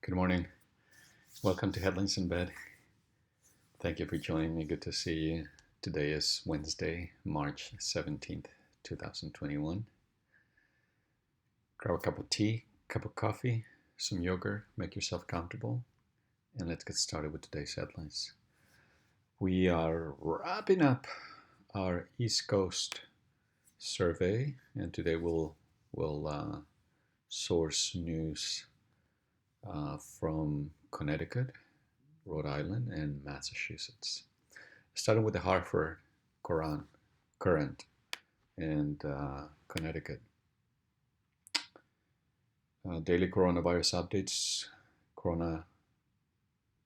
Good morning. Welcome to Headlines in Bed. Thank you for joining me. Good to see you. Today is Wednesday, March 17th, 2021. Grab a cup of tea, cup of coffee, some yogurt, make yourself comfortable, and let's get started with today's headlines. We are wrapping up our East Coast survey, and today we'll source news from Connecticut, Rhode Island, and Massachusetts. Starting with the Hartford, Courant, and Connecticut. Daily coronavirus updates.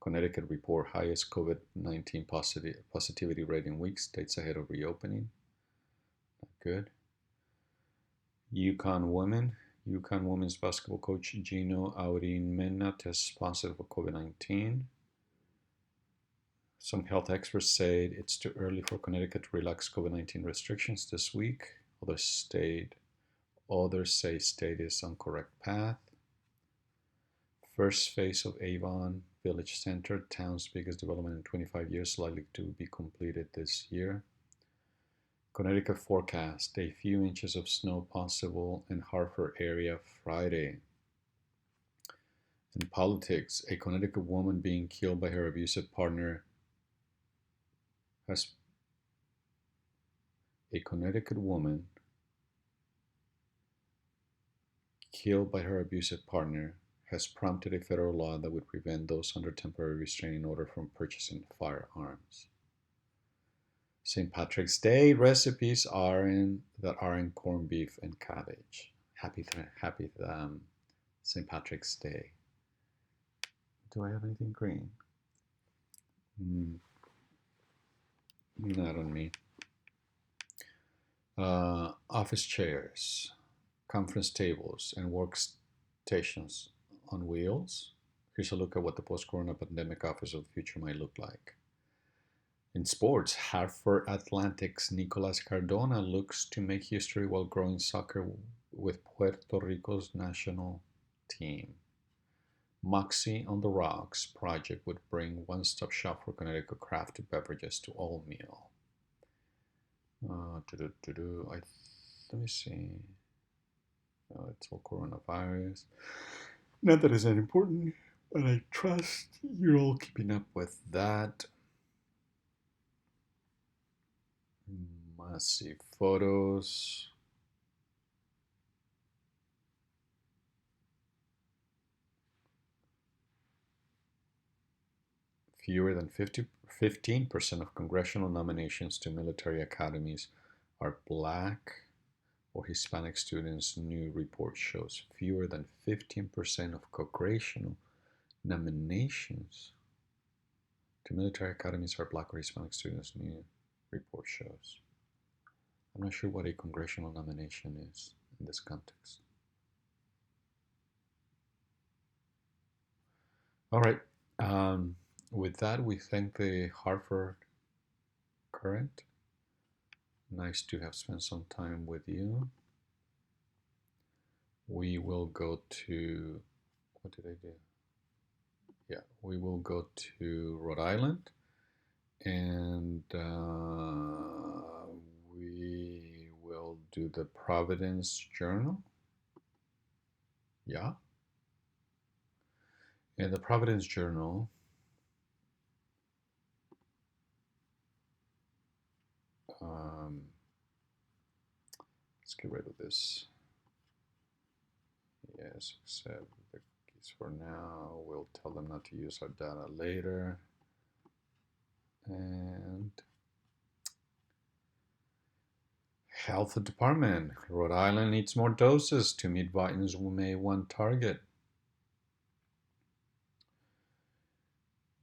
Connecticut report highest COVID-19 positivity rate in weeks, states ahead of reopening. Good. UConn women's basketball coach Gino Auriemma tests positive for COVID-19. Some health experts say it's too early for Connecticut to relax COVID-19 restrictions this week. Others say state is on correct path. First phase of Avon Village Center, town's biggest development in 25 years, likely to be completed this year. Connecticut forecast, a few inches of snow possible in Hartford area Friday. In politics, a Connecticut woman being killed by her abusive partner has prompted a federal law that would prevent those under temporary restraining order from purchasing firearms. St. Patrick's Day recipes that are in corned beef and cabbage. Happy St. Patrick's Day. Do I have anything green? Not on me. Office chairs, conference tables, and workstations on wheels. Here's a look at what the post-corona pandemic office of the future might look like. In sports, Hartford Atlantic's Nicolas Cardona looks to make history while growing soccer with Puerto Rico's national team. Moxie on the Rocks project would bring one-stop shop for Connecticut crafted beverages to all meal. Let me see. It's all coronavirus. Not that it's that important, but I trust you're all keeping up with that. Massive photos. Fewer than 15% of congressional nominations to military academies are Black or Hispanic students, new report shows. Fewer than 15% of congressional nominations to military academies are Black or Hispanic students, new report shows. I'm not sure what a congressional nomination is in this context. All right. With that, we thank the Hartford Courant. Nice to have spent some time with you. We will go to, what did I do? Yeah, we will go to Rhode Island, and we will do the Providence Journal. Yeah. And the Providence Journal let's get rid of this. Yes, accept the cookies for now. We'll tell them not to use our data later. And Health Department. Rhode Island needs more doses to meet Biden's May 1 target.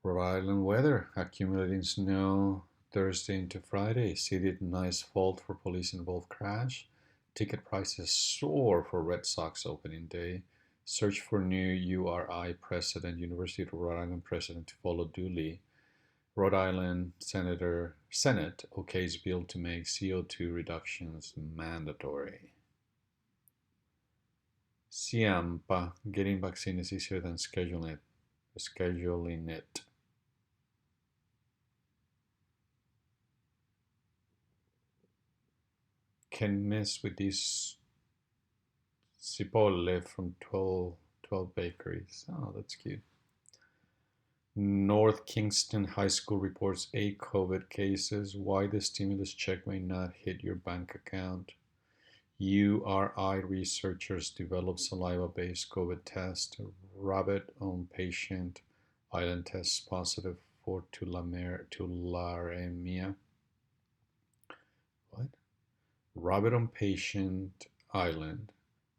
Rhode Island weather. Accumulating snow Thursday into Friday. City denies fault for police-involved crash. Ticket prices soar for Red Sox opening day. Search for new URI president, University of Rhode Island president to follow duly. Rhode Island Senate okays bill to make CO2 reductions mandatory. Siampa, getting vaccine is easier than scheduling it. Scheduling it. Can miss with these cipolle from 12 bakeries. Oh, that's cute. North Kingston High School reports 8 COVID cases. Why the stimulus check may not hit your bank account. URI researchers develop saliva-based COVID test. Rabbit on patient island tests positive for tularemia. What? Rabbit on patient island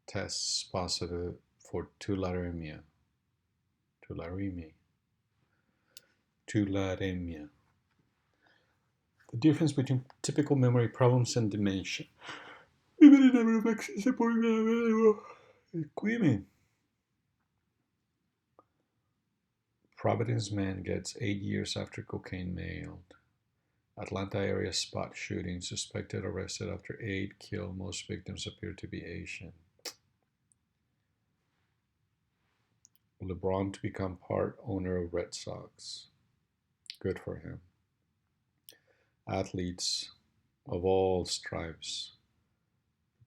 tests positive for tularemia. Tularemia. Tularemia. The difference between typical memory problems and dementia. Limited number of vaccines supporting available. Equipment. Providence man gets 8 years after cocaine mailed. Atlanta area spot shooting. Suspected arrested after 8 killed. Most victims appear to be Asian. LeBron to become part owner of Red Sox. Good for him. Athletes of all stripes,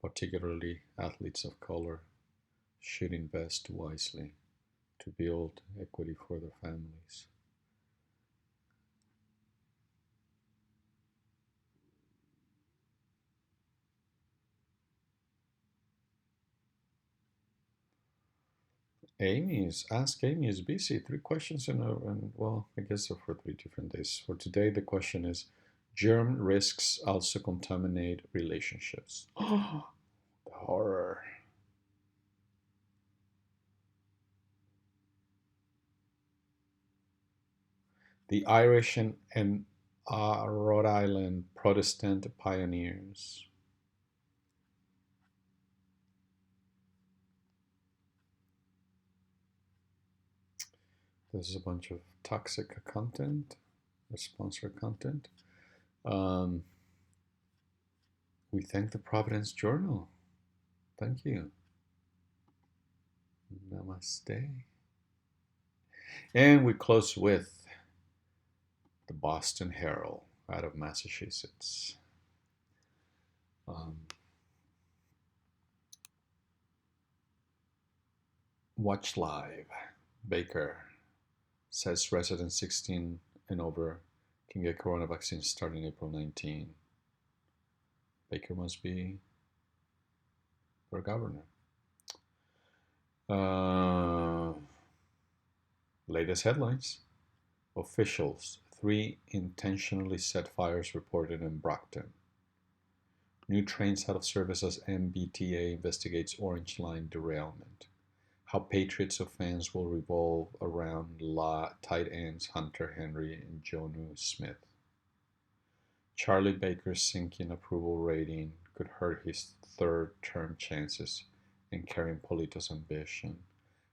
particularly athletes of color, should invest wisely to build equity for their families. Ask Amy is busy. 3 questions and well, I guess they're for 3 different days. For today, the question is, germ risks also contaminate relationships. Oh, the horror. The Irish and Rhode Island Protestant pioneers. This is a bunch of toxic content, sponsored content. We thank the Providence Journal. Thank you. Namaste. And we close with the Boston Herald out of Massachusetts. Watch live. Baker says residents 16 and over can get corona vaccine starting April 19. Baker must be for governor. Latest headlines. Officials. 3 intentionally set fires reported in Brockton. New trains out of service as MBTA investigates Orange Line derailment. How Patriots of fans will revolve around tight ends Hunter Henry and Jonnu Smith. Charlie Baker's sinking approval rating could hurt his 3rd term chances in carrying Polito's ambition.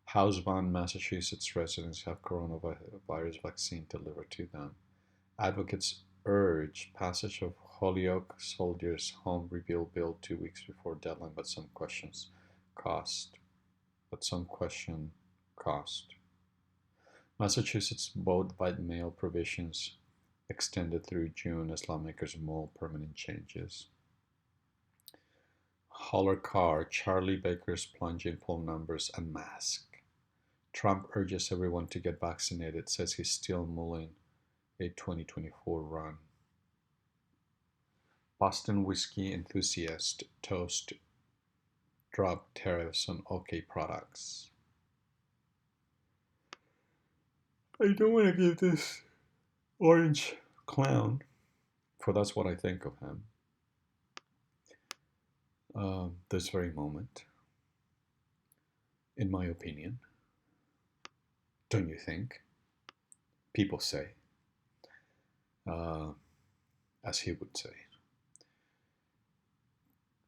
Housebound Massachusetts residents have coronavirus vaccine delivered to them. Advocates urge passage of Holyoke Soldiers' Home Rebuild Bill 2 weeks before deadline, but some question cost. Massachusetts vote by mail provisions extended through June as lawmakers mull permanent changes. Holler car, Charlie Baker's plunging poll numbers unmasked. Trump urges everyone to get vaccinated, says he's still mulling a 2024 run. Boston whiskey enthusiast toast drop tariffs on OK products. I don't want to give this orange clown, for that's what I think of him, this very moment, in my opinion. Don't you think? People say, as he would say.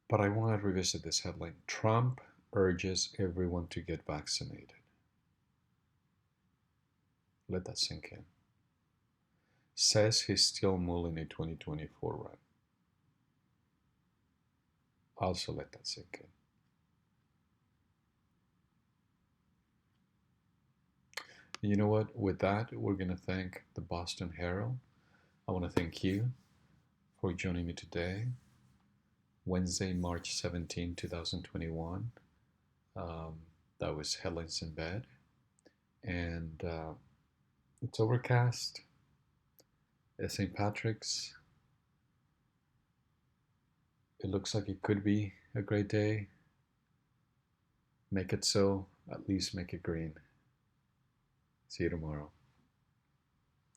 But I want to revisit this headline. Trump urges everyone to get vaccinated. Let that sink in. Says he's still mulling a 2024 run. Also let that sink in. You know what? With that, we're going to thank the Boston Herald. I want to thank you for joining me today, Wednesday, March 17, 2021. Um, that was Headlines in Bed. And it's overcast at St. Patrick's. It looks like it could be a great day. Make it so, at least make it green. See you tomorrow.